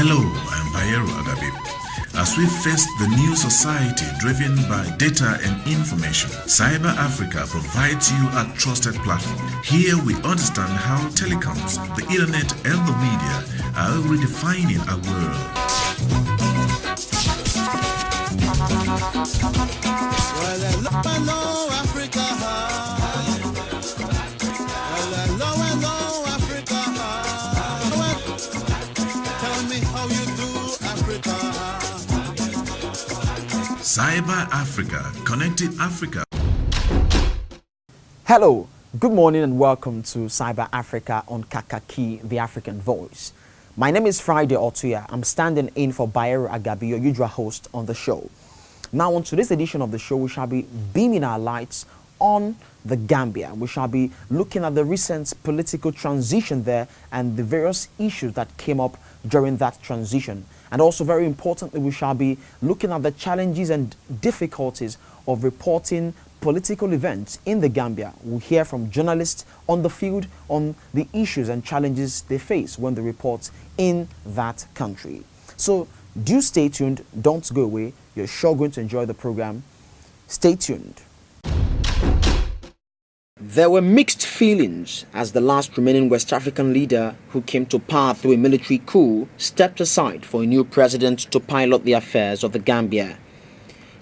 Hello, I'm Bayero Agabe. As we face the new society driven by data and information, Cyber Africa provides you a trusted platform. Here we understand how telecoms, the internet and the media are redefining our world. Hello, Africa. Hello, Africa. Tell me how you do, Africa. Cyber Africa, connecting Africa. Hello, good morning and welcome to Cyber Africa on Kakaki, the African Voice. My name is Friday Otuya. I'm standing in for Bayero Agabi, your usual host on the show. Now, on today's edition of the show, we shall be beaming our lights on the Gambia. We shall be looking at the recent political transition there and the various issues that came up during that transition. And also, very importantly, we shall be looking at the challenges and difficulties of reporting political events in the Gambia. We'll hear from journalists on the field on the issues and challenges they face when they report in that country. So do stay tuned, don't go away. You're sure going to enjoy the program. Stay tuned. There were mixed feelings as the last remaining West African leader who came to power through a military coup stepped aside for a new president to pilot the affairs of the Gambia.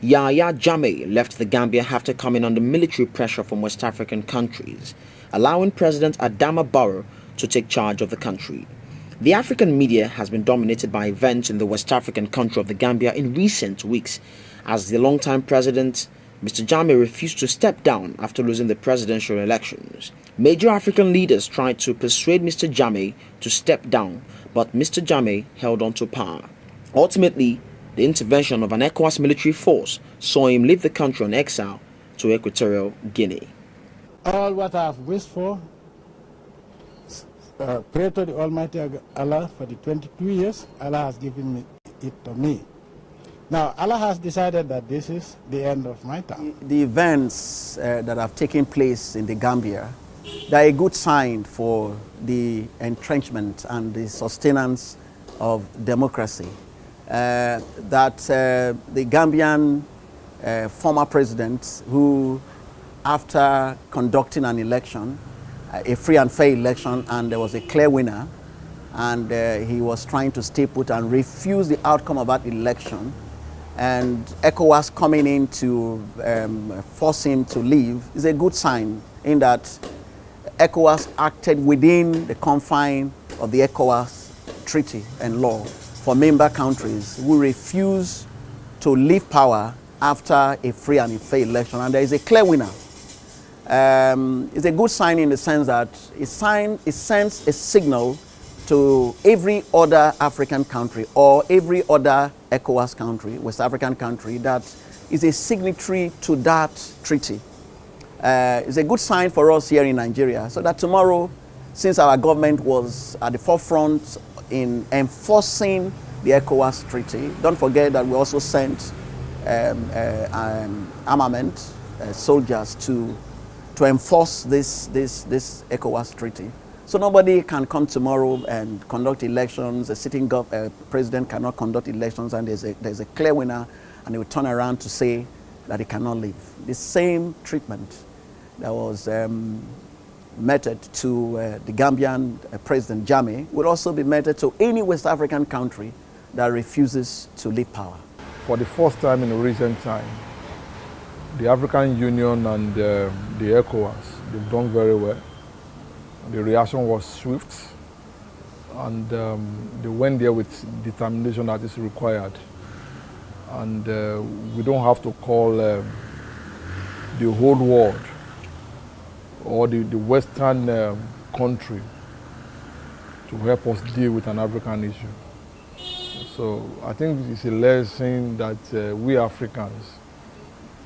Yahya Jammeh left the Gambia after coming under military pressure from West African countries, allowing President Adama Barrow to take charge of the country. The African media has been dominated by events in the West African country of the Gambia in recent weeks, as the longtime president, Mr. Jammeh, refused to step down after losing the presidential elections. Major African leaders tried to persuade Mr. Jammeh to step down, but Mr. Jammeh held on to power. Ultimately, the intervention of an ECOWAS military force saw him leave the country on exile to Equatorial Guinea. All what I have wished for, pray to the Almighty Allah for the 22 years, Allah has given it to me. Now, Allah has decided that this is the end of my time. The events that have taken place in the Gambia, they are a good sign for the entrenchment and the sustenance of democracy. The Gambian former president who, after conducting an election, a free and fair election, and there was a clear winner, and he was trying to stay put and refuse the outcome of that election, and ECOWAS coming in to force him to leave is a good sign in that ECOWAS acted within the confine of the ECOWAS treaty and law for member countries who refuse to leave power after a free and fair election, and there is a clear winner. It's a good sign in the sense that it sends a signal to every other African country or every other ECOWAS country, West African country, that is a signatory to that treaty. It's a good sign for us here in Nigeria, so that tomorrow, since our government was at the forefront in enforcing the ECOWAS treaty, don't forget that we also sent armament soldiers to enforce this ECOWAS treaty. So nobody can come tomorrow and conduct elections. A sitting president cannot conduct elections, and there's a clear winner, and he will turn around to say that he cannot leave. The same treatment that was meted to the Gambian President Jammeh would also be meted to any West African country that refuses to leave power. For the first time in recent time, the African Union and the ECOWAS, they've done very well. The reaction was swift, and they went there with determination that is required. And we don't have to call the whole world or the Western country to help us deal with an African issue. So I think it's a lesson that we Africans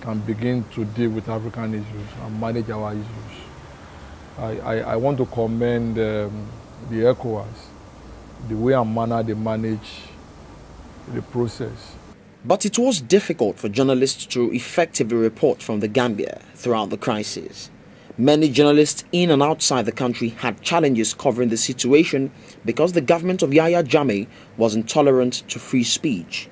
can begin to deal with African issues and manage our issues. I want to commend the ECOWAS, the way and manner they manage the process. But it was difficult for journalists to effectively report from the Gambia throughout the crisis. Many journalists in and outside the country had challenges covering the situation because the government of Yahya Jammeh was intolerant to free speech.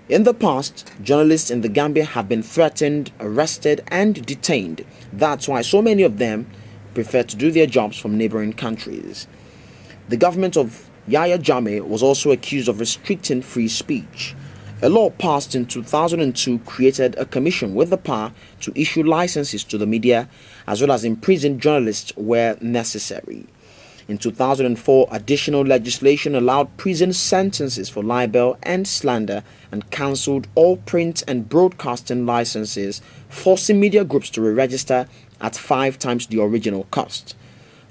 In the past, journalists in the Gambia have been threatened, arrested, and detained. That's why so many of them prefer to do their jobs from neighboring countries. The government of Yahya Jammeh was also accused of restricting free speech. A law passed in 2002 created a commission with the power to issue licenses to the media as well as imprison journalists where necessary. In 2004, additional legislation allowed prison sentences for libel and slander and cancelled all print and broadcasting licenses, forcing media groups to re-register at 5 times the original cost.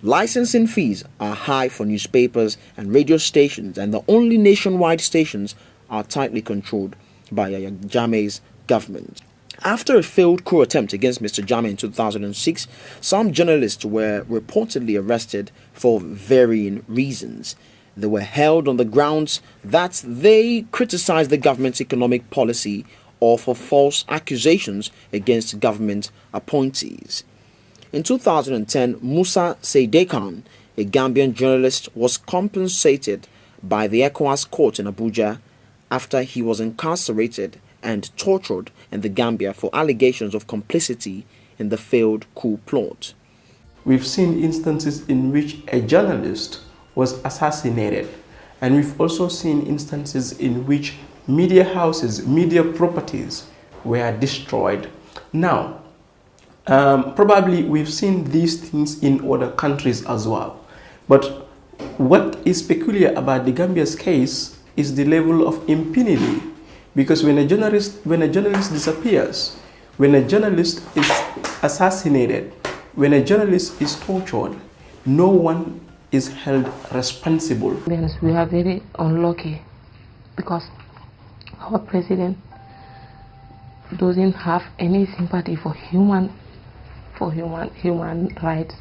Licensing fees are high for newspapers and radio stations, and the only nationwide stations are tightly controlled by Yahya Jammeh's government. After a failed coup attempt against Mr. Jammeh in 2006, some journalists were reportedly arrested for varying reasons. They were held on the grounds that they criticized the government's economic policy or for false accusations against government appointees. In 2010, Musa Seidekan, a Gambian journalist, was compensated by the ECOWAS court in Abuja after he was incarcerated and tortured in the Gambia for allegations of complicity in the failed coup plot. We've seen instances in which a journalist was assassinated, and we've also seen instances in which media houses, media properties were destroyed. Now, probably we've seen these things in other countries as well. But what is peculiar about the Gambia's case is the level of impunity. Because when a journalist disappears, when a journalist is assassinated, when a journalist is tortured, no one is held responsible. We are very unlucky because our president doesn't have any sympathy for human rights.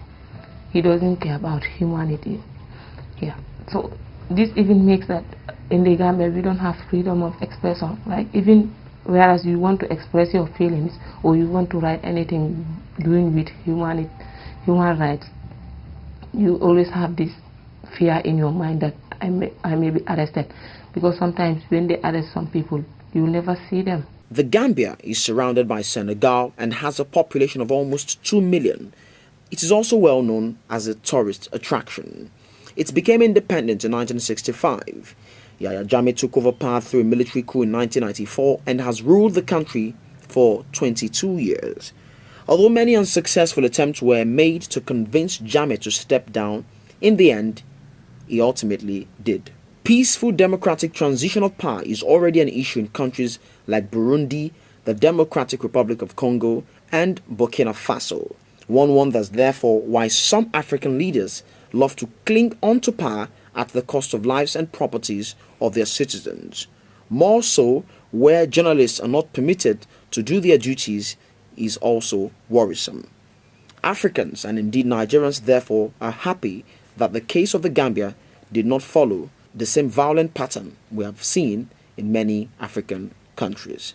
He doesn't care about humanity. Yeah. So this even makes that in the Gambia we don't have freedom of expression. Like even whereas you want to express your feelings or you want to write anything doing with human rights, you always have this fear in your mind that I may be arrested, because sometimes when they arrest some people, you will never see them. The Gambia is surrounded by Senegal and has a population of almost 2 million. It is also well known as a tourist attraction. It became independent in 1965. Yahya Jammeh took over power through a military coup in 1994 and has ruled the country for 22 years. Although many unsuccessful attempts were made to convince Jammeh to step down, in the end, he ultimately did. Peaceful democratic transition of power is already an issue in countries like Burundi, the Democratic Republic of Congo, and Burkina Faso. One that's therefore why some African leaders love to cling onto power at the cost of lives and properties of their citizens. More so, where journalists are not permitted to do their duties is also worrisome. Africans and indeed Nigerians therefore are happy that the case of the Gambia did not follow the same violent pattern we have seen in many African countries.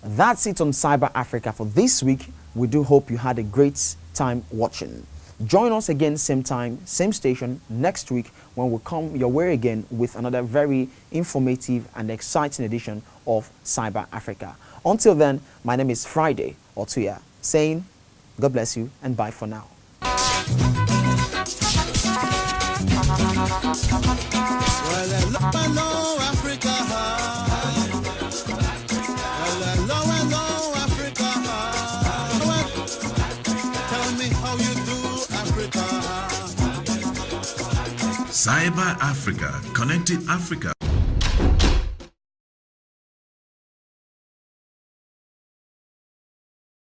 That's it on Cyber Africa for this week. We do hope you had a great time watching. Join us again, same time, same station next week when we come your way again with another very informative and exciting edition of Cyber Africa. Until then, my name is Friday Otuya, saying God bless you and bye for now. Hello, Africa. Hello, Africa. Tell me how you do, Africa. Cyber Africa, connecting Africa